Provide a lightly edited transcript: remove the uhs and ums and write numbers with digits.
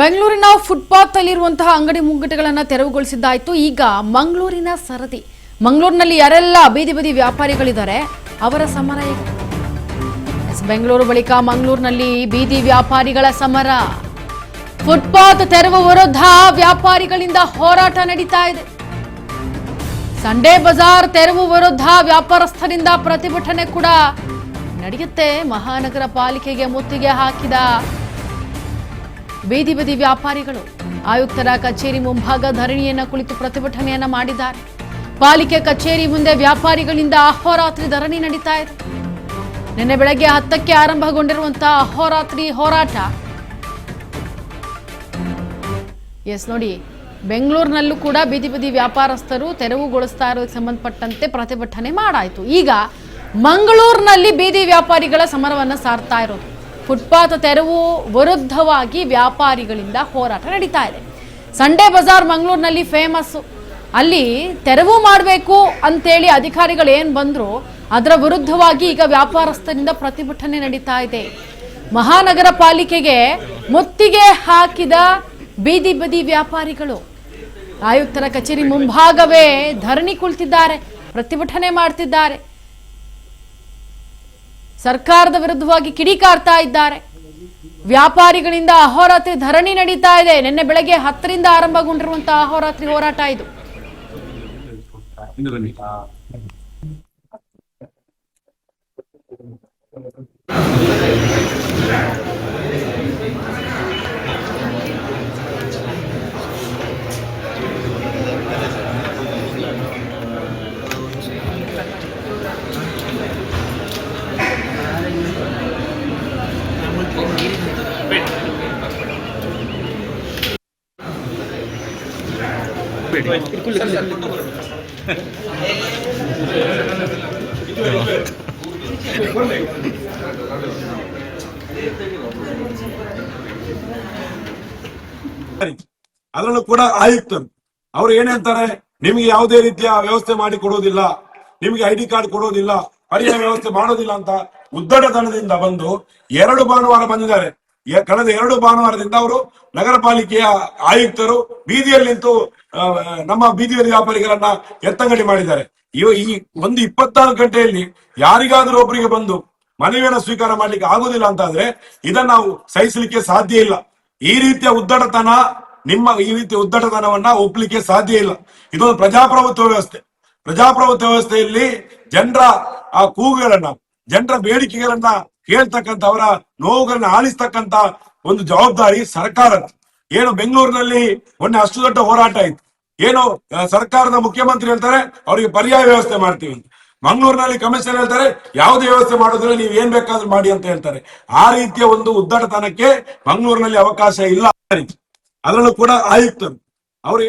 ಬೆಂಗಳೂರಿನ ಫುಟ್ಪಾತ್ ಅಲ್ಲಿರುವಂತಹ ಅಂಗಡಿ ಮುಂಗಟ್ಟುಗಳನ್ನು ತೆರವುಗೊಳಿಸಿದ್ದಾಯಿತು. ಈಗ ಮಂಗಳೂರಿನ ಸರದಿ, ಮಂಗಳೂರಿನಲ್ಲಿ ಯಾರೆಲ್ಲ ಬೀದಿ ಬದಿ ವ್ಯಾಪಾರಿಗಳಿದ್ದಾರೆ ಅವರ ಸಮರ ಈಗ. ಬೆಂಗಳೂರು ಬಳಿಕ ಮಂಗಳೂರಿನಲ್ಲಿ ಬೀದಿ ವ್ಯಾಪಾರಿಗಳ ಸಮರ. ಫುಟ್ಪಾತ್ ತೆರವು ವಿರುದ್ಧ ವ್ಯಾಪಾರಿಗಳಿಂದ ಹೋರಾಟ ನಡೀತಾ ಇದೆ. ಸಂಡೇ ಬಜಾರ್ ತೆರವು ವಿರುದ್ಧ ವ್ಯಾಪಾರಸ್ಥರಿಂದ ಪ್ರತಿಭಟನೆ ಕೂಡ ನಡೆಯುತ್ತೆ. ಮಹಾನಗರ ಪಾಲಿಕೆಗೆ ಮುತ್ತಿಗೆ ಹಾಕಿದ ಬೀದಿ ಬದಿ ವ್ಯಾಪಾರಿಗಳು ಆಯುಕ್ತರ ಕಚೇರಿ ಮುಂಭಾಗ ಧರಣಿಯನ್ನ ಕುಳಿತು ಪ್ರತಿಭಟನೆಯನ್ನ ಮಾಡಿದ್ದಾರೆ. ಪಾಲಿಕೆ ಕಚೇರಿ ಮುಂದೆ ವ್ಯಾಪಾರಿಗಳಿಂದ ಅಹೋರಾತ್ರಿ ಧರಣಿ ನಡೀತಾ ಇದೆ. ನಿನ್ನೆ ಬೆಳಗ್ಗೆ 10ಕ್ಕೆ ಆರಂಭಗೊಂಡಿರುವಂತಹ ಅಹೋರಾತ್ರಿ ಹೋರಾಟ. ಎಸ್ ನೋಡಿ, ಬೆಂಗಳೂರಿನಲ್ಲೂ ಕೂಡ ಬೀದಿ ಬದಿ ವ್ಯಾಪಾರಸ್ಥರು ತೆರವುಗೊಳಿಸ್ತಾ ಇರೋದಕ್ಕೆ ಸಂಬಂಧಪಟ್ಟಂತೆ ಪ್ರತಿಭಟನೆ ಮಾಡಾಯಿತು. ಈಗ ಮಂಗಳೂರಿನಲ್ಲಿ ಬೀದಿ ವ್ಯಾಪಾರಿಗಳ ಸಮರವನ್ನು ಸಾರ್ತಾ ಇರೋದು. ಫುಟ್ಪಾತ್ ತೆರವು ವಿರುದ್ಧವಾಗಿ ವ್ಯಾಪಾರಿಗಳಿಂದ ಹೋರಾಟ ನಡೀತಾ ಇದೆ. ಸಂಡೇ ಬಜಾರ್ ಮಂಗಳೂರಿನಲ್ಲಿ ಫೇಮಸ್. ಅಲ್ಲಿ ತೆರವು ಮಾಡಬೇಕು ಅಂತೇಳಿ ಅಧಿಕಾರಿಗಳು ಏನು ಬಂದ್ರು ಅದರ ವಿರುದ್ಧವಾಗಿ ಈಗ ವ್ಯಾಪಾರಸ್ಥರಿಂದ ಪ್ರತಿಭಟನೆ ನಡೀತಾ ಇದೆ. ಮಹಾನಗರ ಪಾಲಿಕೆಗೆ ಮುತ್ತಿಗೆ ಹಾಕಿದ ಬೀದಿ ಬದಿ ವ್ಯಾಪಾರಿಗಳು ಆಯುಕ್ತರ ಕಚೇರಿ ಮುಂಭಾಗವೇ ಧರಣಿ ಕುಳಿತಿದ್ದಾರೆ, ಪ್ರತಿಭಟನೆ ಮಾಡ್ತಿದ್ದಾರೆ. ಸರ್ಕಾರದ ವಿರುದ್ಧವಾಗಿ ಕಿಡಿಕಾರ್ತಾ ಇದ್ದಾರೆ. ವ್ಯಾಪಾರಿಗಳಿಂದ ಅಹೋರಾತ್ರಿ ಧರಣಿ ನಡೀತಾ ಇದೆ. ನಿನ್ನೆ ಬೆಳಗ್ಗೆ 10ರಿಂದ ಆರಂಭಗೊಂಡಿರುವಂತಹ ಅಹೋರಾತ್ರಿ ಹೋರಾಟ ಇದು. ಅದರಲ್ಲೂ ಕೂಡ ಆಯುಕ್ತರು ಅವ್ರು ಏನಂತಾರೆ, ನಿಮ್ಗೆ ಯಾವುದೇ ರೀತಿಯ ವ್ಯವಸ್ಥೆ ಮಾಡಿ ಕೊಡೋದಿಲ್ಲ, ನಿಮ್ಗೆ ID ಕಾರ್ಡ್ ಕೊಡೋದಿಲ್ಲ, ಪರ್ಯಾಯ ವ್ಯವಸ್ಥೆ ಮಾಡೋದಿಲ್ಲ ಅಂತ ಉದ್ದಟತನದಿಂದ ಬಂದು 2 ಭಾನುವಾರ ಬಂದಿದ್ದಾರೆ. ಕಳೆದ 2 ಭಾನುವಾರದಿಂದ ಅವರು ನಗರ ಪಾಲಿಕೆಯ ಆಯುಕ್ತರು ಬೀದಿಯಲ್ಲಿ ನಿಂತು ನಮ್ಮ ಬೀದಿ ವ್ಯಾಪಾರಿಗಳನ್ನ ಎತ್ತಂಗಡಿ ಮಾಡಿದ್ದಾರೆ. ಈ 24 ಗಂಟೆಯಲ್ಲಿ ಯಾರಿಗಾದ್ರೂ ಒಬ್ಬರಿಗೆ ಬಂದು ಮನವಿಯನ್ನು ಸ್ವೀಕಾರ ಮಾಡ್ಲಿಕ್ಕೆ ಆಗುದಿಲ್ಲ ಅಂತ ಆದ್ರೆ ಇದನ್ನ ನಾವು ಸಹಿಸಲಿಕ್ಕೆ ಸಾಧ್ಯ ಇಲ್ಲ. ಈ ರೀತಿಯ ಉದ್ದಟತನ, ಈ ರೀತಿಯ ಉದ್ದಟತನವನ್ನ ಒಪ್ಪಲಿಕ್ಕೆ ಸಾಧ್ಯ ಇಲ್ಲ. ಇದೊಂದು ಪ್ರಜಾಪ್ರಭುತ್ವ ವ್ಯವಸ್ಥೆ. ಪ್ರಜಾಪ್ರಭುತ್ವ ವ್ಯವಸ್ಥೆಯಲ್ಲಿ ಜನರ ಆ ಕೂಗುಗಳನ್ನ, ಜನರ ಬೇಡಿಕೆಗಳನ್ನ ಕೇಳ್ತಕ್ಕಂಥ, ಅವರ ನೋವುಗಳನ್ನ ಆಲಿಸ್ತಕ್ಕಂಥ ಒಂದು ಜವಾಬ್ದಾರಿ ಸರ್ಕಾರದ. ಏನು ಬೆಂಗಳೂರಿನಲ್ಲಿ ಮೊನ್ನೆ ಅಷ್ಟು ದೊಡ್ಡ ಹೋರಾಟ ಆಯ್ತು. ಏನು ಸರ್ಕಾರದ ಮುಖ್ಯಮಂತ್ರಿ ಹೇಳ್ತಾರೆ ಅವರಿಗೆ ಪರ್ಯಾಯ ವ್ಯವಸ್ಥೆ ಮಾಡ್ತೀವಿ ಅಂತ. ಮಂಗಳೂರಿನಲ್ಲಿ ಕಮಿಷನರ್ ಹೇಳ್ತಾರೆ ಯಾವುದೇ ವ್ಯವಸ್ಥೆ ಮಾಡೋದಿಲ್ಲ, ನೀವು ಏನ್ ಬೇಕಾದ್ರೂ ಮಾಡಿ ಅಂತ ಹೇಳ್ತಾರೆ. ಆ ರೀತಿಯ ಒಂದು ಉದ್ದಟತನಕ್ಕೆ ಮಂಗಳೂರಿನಲ್ಲಿ ಅವಕಾಶ ಇಲ್ಲ. ಅದರಲ್ಲೂ ಕೂಡ ಆಯುಕ್ತರು ಅವ್ರು